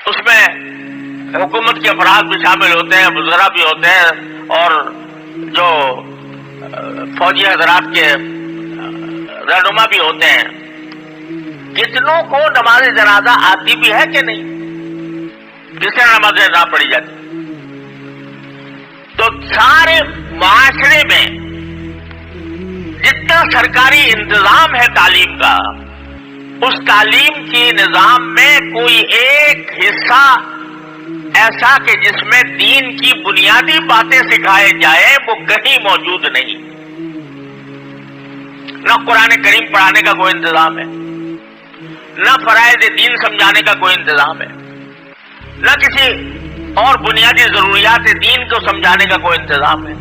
اس میں حکومت کے افراد بھی شامل ہوتے ہیں، وزراء بھی ہوتے ہیں، اور جو فوجی حضرات کے رہنما بھی ہوتے ہیں. کتنوں کو نماز جنازہ آتی بھی ہے کہ نہیں؟ جس طرح نماز نہ پڑھی جاتی. تو سارے معاشرے میں جتنا سرکاری انتظام ہے تعلیم کا، اس تعلیم کے نظام میں کوئی ایک حصہ ایسا کہ جس میں دین کی بنیادی باتیں سکھائے جائے وہ کہیں موجود نہیں. نہ قرآن کریم پڑھانے کا کوئی انتظام ہے، نہ فرائض دین سمجھانے کا کوئی انتظام ہے، نہ کسی اور بنیادی ضروریات دین کو سمجھانے کا کوئی انتظام ہے.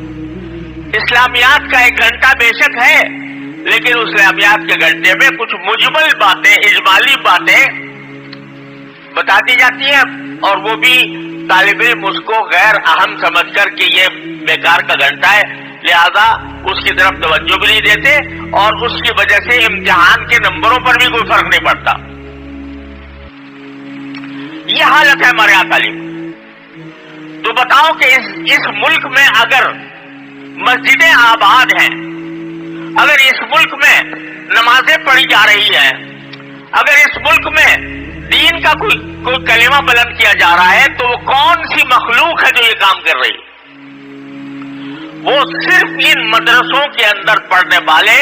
اسلامیات کا 1 گھنٹہ بے شک ہے، لیکن اسلامیات کے گھنٹے میں کچھ مجمل باتیں، اجمالی باتیں بتا دی جاتی ہیں، اور وہ بھی طالب علم اس کو غیر اہم سمجھ کر کہ یہ بیکار کا گھنٹہ ہے، لہذا اس کی طرف توجہ بھی نہیں دیتے، اور اس کی وجہ سے امتحان کے نمبروں پر بھی کوئی فرق نہیں پڑتا. یہ حالت ہے ہمارے یہاں تعلیم. تو بتاؤ کہ اس ملک میں اگر مسجدیں آباد ہیں، اگر اس ملک میں نمازیں پڑھی جا رہی ہیں، اگر اس ملک میں دین کا کوئی کلمہ بلند کیا جا رہا ہے، تو وہ کون سی مخلوق ہے جو یہ کام کر رہی ہے؟ وہ صرف ان مدرسوں کے اندر پڑھنے والے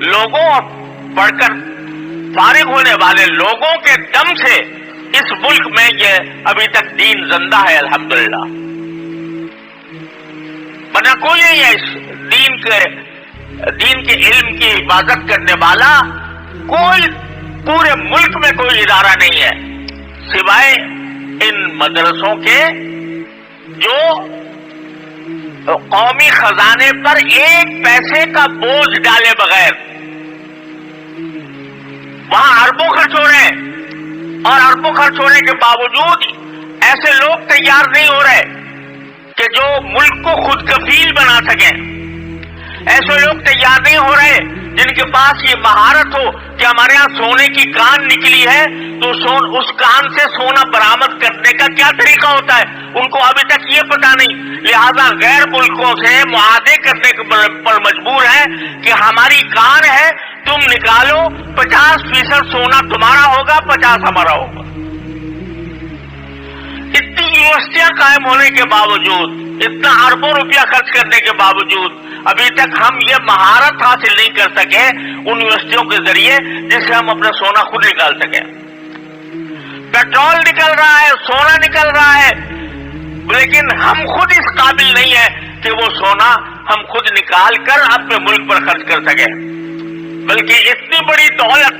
لوگوں اور پڑھ کر فارغ ہونے والے لوگوں کے دم سے اس ملک میں یہ ابھی تک دین زندہ ہے، الحمدللہ. ورنہ کوئی نہیں ہے اس دین کے علم کی حفاظت کرنے والا، کوئی پورے ملک میں کوئی ادارہ نہیں ہے سوائے ان مدرسوں کے جو قومی خزانے پر 1 پیسے کا بوجھ ڈالے بغیر وہاں اربوں خرچ ہو رہے ہیں، اور اربوں خرچ ہونے کے باوجود ایسے لوگ تیار نہیں ہو رہے کہ جو ملک کو خود کفیل بنا سکیں. ایسے لوگ تیار نہیں ہو رہے جن کے پاس یہ مہارت ہو کہ ہمارے ہاں سونے کی کان نکلی ہے تو اس کان سے سونا برآمد کرنے کا کیا طریقہ ہوتا ہے، ان کو ابھی تک یہ پتا نہیں. لہذا غیر ملکوں سے معاہدے کرنے پر مجبور ہیں کہ ہماری کان ہے، تم نکالو، 50% سونا تمہارا ہوگا، 50 ہمارا ہوگا. اتنی یونیورسٹیاں قائم ہونے کے باوجود، اتنا اربوں روپیہ خرچ کرنے کے باوجود ابھی تک ہم یہ مہارت حاصل نہیں کر سکے ان یونیورسٹیوں کے ذریعے جس سے ہم اپنا سونا خود نکال سکیں. پیٹرول نکل رہا ہے، سونا نکل رہا ہے، لیکن ہم خود اس قابل نہیں ہیں کہ وہ سونا ہم خود نکال کر اپنے ملک پر خرچ کر سکیں. بلکہ اتنی بڑی دولت،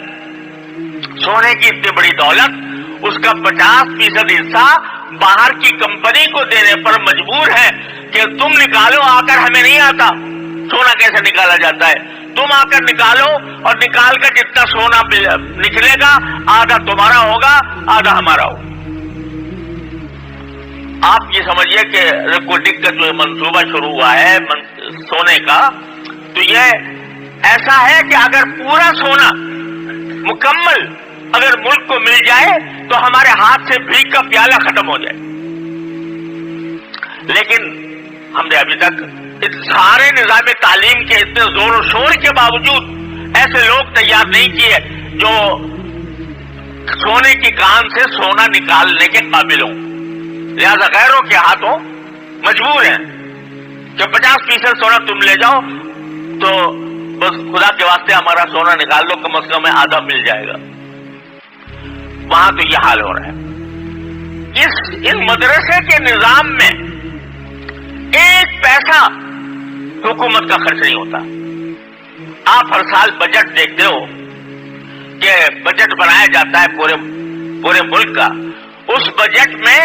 سونے کی اتنی بڑی دولت، اس کا 50% حصہ باہر کی کمپنی کو دینے پر مجبور ہے کہ تم نکالو آ کر، ہمیں نہیں آتا سونا کیسے نکالا جاتا ہے، تم آ کر نکالو، اور نکال کر جتنا سونا نکلے گا آدھا تمہارا ہوگا، آدھا ہمارا ہوگا. آپ یہ سمجھیے کہ ریکارڈنگ کا جو منصوبہ شروع ہوا ہے سونے کا، تو یہ ایسا ہے کہ اگر پورا سونا مکمل اگر ملک کو مل جائے تو ہمارے ہاتھ سے بھیک کا پیالہ ختم ہو جائے. لیکن ہم نے ابھی تک اس سارے نظام تعلیم کے اتنے زور و شور کے باوجود ایسے لوگ تیار نہیں کیے جو سونے کی کان سے سونا نکالنے کے قابل ہوں. لہذا غیروں کے ہاتھوں مجبور ہیں کہ 50% سونا تم لے جاؤ، تو بس خدا کے واسطے ہمارا سونا نکال لو، کم از کم آدھا مل جائے گا. وہاں تو یہ حال ہو رہا ہے. اس مدرسے کے نظام میں 1 پیسہ حکومت کا خرچ نہیں ہوتا. آپ ہر سال بجٹ دیکھتے ہو کہ بجٹ بنایا جاتا ہے پورے ملک کا، اس بجٹ میں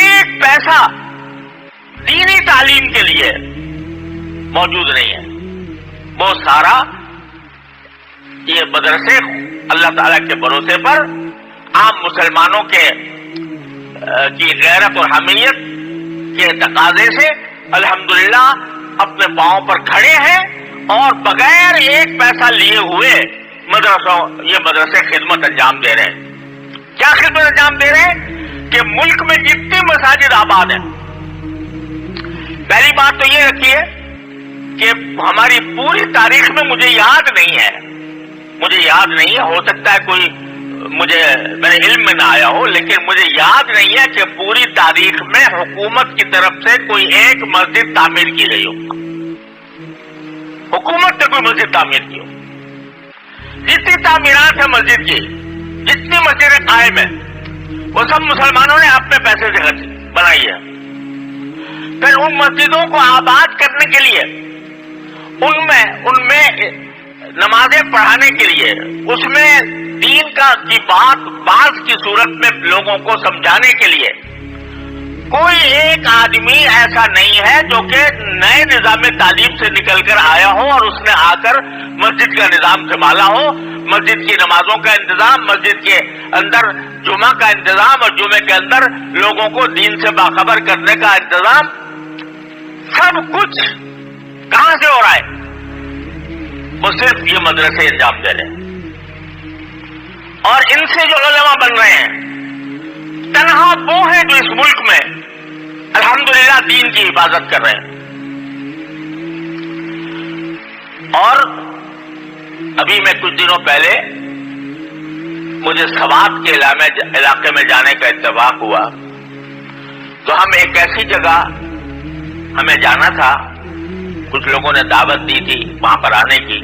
1 پیسہ دینی تعلیم کے لیے موجود نہیں ہے. وہ سارا یہ مدرسے اللہ تعالیٰ کے بھروسے پر عام مسلمانوں کی غیرت اور حمیت کے تقاضے سے الحمدللہ اپنے پاؤں پر کھڑے ہیں، اور بغیر 1 پیسہ لیے ہوئے یہ مدرسے خدمت انجام دے رہے ہیں. کیا خدمت انجام دے رہے ہیں؟ کہ ملک میں جتنی مساجد آباد ہیں، پہلی بات تو یہ رکھیے کہ ہماری پوری تاریخ میں مجھے یاد نہیں ہے، ہو سکتا ہے کوئی میرے علم میں نہ آیا ہو، لیکن مجھے یاد نہیں ہے کہ پوری تاریخ میں حکومت کی طرف سے کوئی ایک مسجد تعمیر کی گئی ہو، حکومت نے کوئی مسجد تعمیر کی ہو۔ جتنی تعمیرات ہیں مسجد کی، جتنی مسجدیں قائم ہیں، وہ سب مسلمانوں نے اپنے پیسے سے بنائی ہے۔ پھر ان مسجدوں کو آباد کرنے کے لیے، ان میں نمازیں پڑھانے کے لیے، اس میں دین کی بات کی صورت میں لوگوں کو سمجھانے کے لیے کوئی ایک آدمی ایسا نہیں ہے جو کہ نئے نظام تعلیم سے نکل کر آیا ہو اور اس نے آ کر مسجد کا نظام سنبھالا ہو، مسجد کی نمازوں کا انتظام، مسجد کے اندر جمعہ کا انتظام اور جمعے کے اندر لوگوں کو دین سے باخبر کرنے کا انتظام، سب کچھ کہاں سے ہو رہا ہے؟ وہ صرف یہ مدرسے انجام دے رہے ہیں، اور ان سے جو علماء بن رہے ہیں تنہا وہ ہیں جو اس ملک میں الحمدللہ دین کی حفاظت کر رہے ہیں۔ اور ابھی میں کچھ دنوں پہلے مجھے سوات کے علاقے میں جانے کا اتفاق ہوا، تو ہم ایک ایسی جگہ ہمیں جانا تھا، کچھ لوگوں نے دعوت دی تھی وہاں پر آنے کی،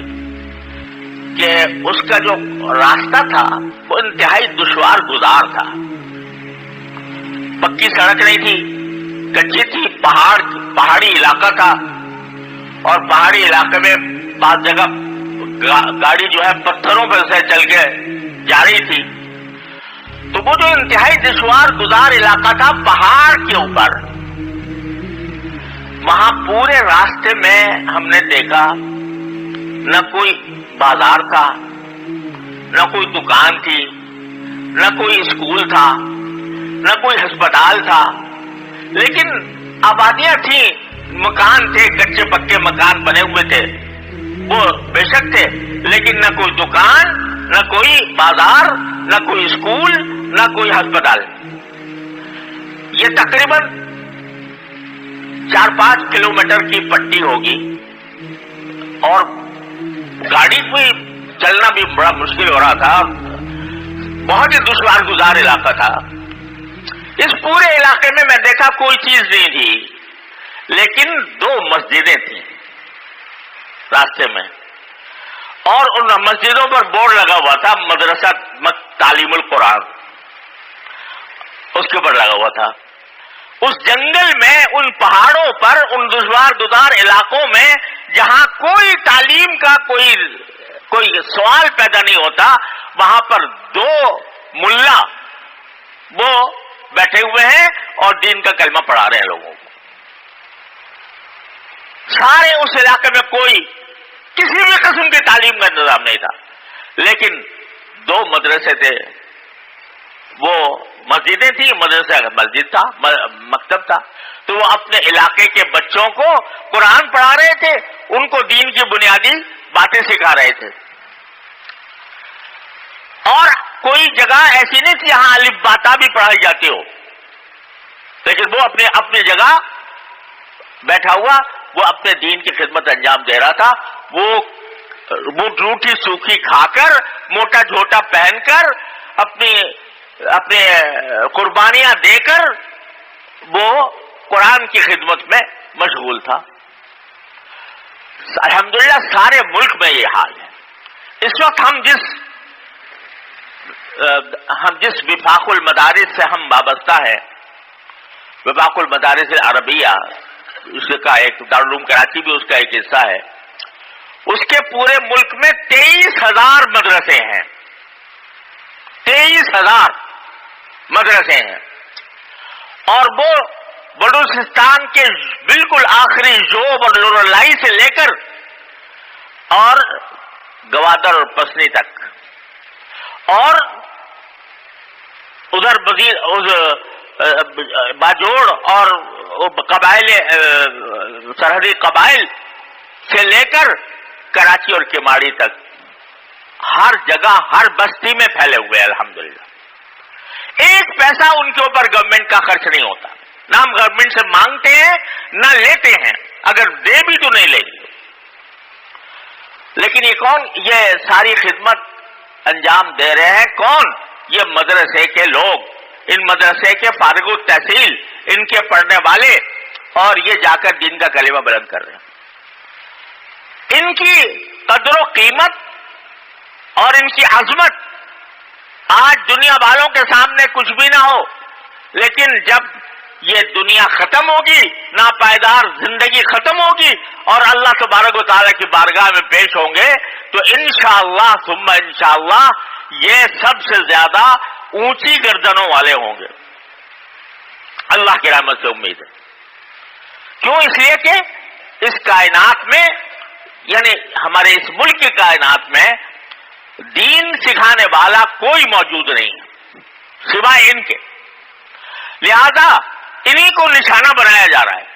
کہ اس کا جو راستہ تھا وہ انتہائی دشوار گزار تھا، پکی سڑک نہیں تھی، کچی تھی، پہاڑی علاقہ تھا، اور پہاڑی علاقے میں بعض جگہ گاڑی جو ہے پتھروں پر سے چل کے جا رہی تھی، تو وہ جو انتہائی دشوار گزار علاقہ تھا پہاڑ کے اوپر، وہاں پورے راستے میں ہم نے دیکھا نہ کوئی بازار تھا، نہ کوئی دکان تھی، نہ کوئی اسکول تھا، نہ کوئی ہسپتال تھا، لیکن آبادیاں تھیں، مکان تھے، کچے پکے مکان بنے ہوئے تھے، وہ بے شک تھے، لیکن نہ کوئی دکان، نہ کوئی بازار، نہ کوئی اسکول، نہ کوئی ہسپتال۔ یہ تقریباً 4-5 کلومیٹر کی پٹی ہوگی، اور گاڑی کوئی چلنا بھی بڑا مشکل ہو رہا تھا، بہت ہی دشوار گزار علاقہ تھا۔ اس پورے علاقے میں میں دیکھا کوئی چیز نہیں تھی، لیکن 2 مسجدیں تھیں راستے میں، اور ان مسجدوں پر بورڈ لگا ہوا تھا مدرسہ تعلیم القرآن، اس کے اوپر لگا ہوا تھا۔ اس جنگل میں، ان پہاڑوں پر، ان دشوار گزار علاقوں میں جہاں کوئی تعلیم کا کوئی سوال پیدا نہیں ہوتا، وہاں پر 2 ملا وہ بیٹھے ہوئے ہیں اور دین کا کلمہ پڑھا رہے ہیں لوگوں کو۔ سارے اس علاقے میں کوئی کسی بھی قسم کی تعلیم کا انتظام نہیں تھا، لیکن 2 مدرسے تھے، وہ مسجدیں تھیں، مدرسہ مسجد تھا، مکتب تھا، تو وہ اپنے علاقے کے بچوں کو قرآن پڑھا رہے تھے، ان کو دین کی بنیادی باتیں سکھا رہے تھے۔ اور کوئی جگہ ایسی نہیں تھی جہاں الف باتا بھی پڑھائی جاتی ہو، لیکن وہ اپنی جگہ بیٹھا ہوا، وہ اپنے دین کی خدمت انجام دے رہا تھا، وہ روٹی سوکھی کھا کر، موٹا جھوٹا پہن کر، اپنے قربانیاں دے کر وہ قرآن کی خدمت میں مشغول تھا۔ الحمدللہ سارے ملک میں یہ حال ہے۔ اس وقت ہم جس وفاق المدارس سے ہم وابستہ ہیں، وفاق المدارس العربیہ، اس کا ایک دارالعلوم کراچی بھی اس کا ایک حصہ ہے، اس کے پورے ملک میں 23,000 مدرسے ہیں، 23,000 مدرسے ہیں، اور وہ بلوچستان کے بالکل آخری ژوب اور لورالائی سے لے کر اور گوادر اور پسنی تک، اور ادھر باجوڑ اور قبائل، سرحدی قبائل سے لے کر کراچی اور کیماڑی تک، ہر جگہ ہر بستی میں پھیلے ہوئے الحمدللہ۔ ایک پیسہ ان کے اوپر گورنمنٹ کا خرچ نہیں ہوتا، نہ ہم گورنمنٹ سے مانگتے ہیں نہ لیتے ہیں، اگر دے بھی تو نہیں لیں گے۔ لیکن یہ کون یہ ساری خدمت انجام دے رہے ہیں؟ کون؟ یہ مدرسے کے لوگ، ان مدرسے کے فارغ التحصیل، ان کے پڑھنے والے، اور یہ جا کر دین کا کلمہ بلند کر رہے ہیں۔ ان کی قدر و قیمت اور ان کی عظمت آج دنیا والوں کے سامنے کچھ بھی نہ ہو، لیکن جب یہ دنیا ختم ہوگی، ناپائیدار زندگی ختم ہوگی اور اللہ تبارک و تعالیٰ کی بارگاہ میں پیش ہوں گے، تو انشاءاللہ ثم انشاءاللہ یہ سب سے زیادہ اونچی گردنوں والے ہوں گے۔ اللہ کی رحمت سے امید ہے۔ کیوں؟ اس لیے کہ اس کائنات میں، یعنی ہمارے اس ملک کی کائنات میں دین سکھانے والا کوئی موجود نہیں ہے سوائے ان کے، لہذا انہی کو نشانہ بنایا جا رہا ہے۔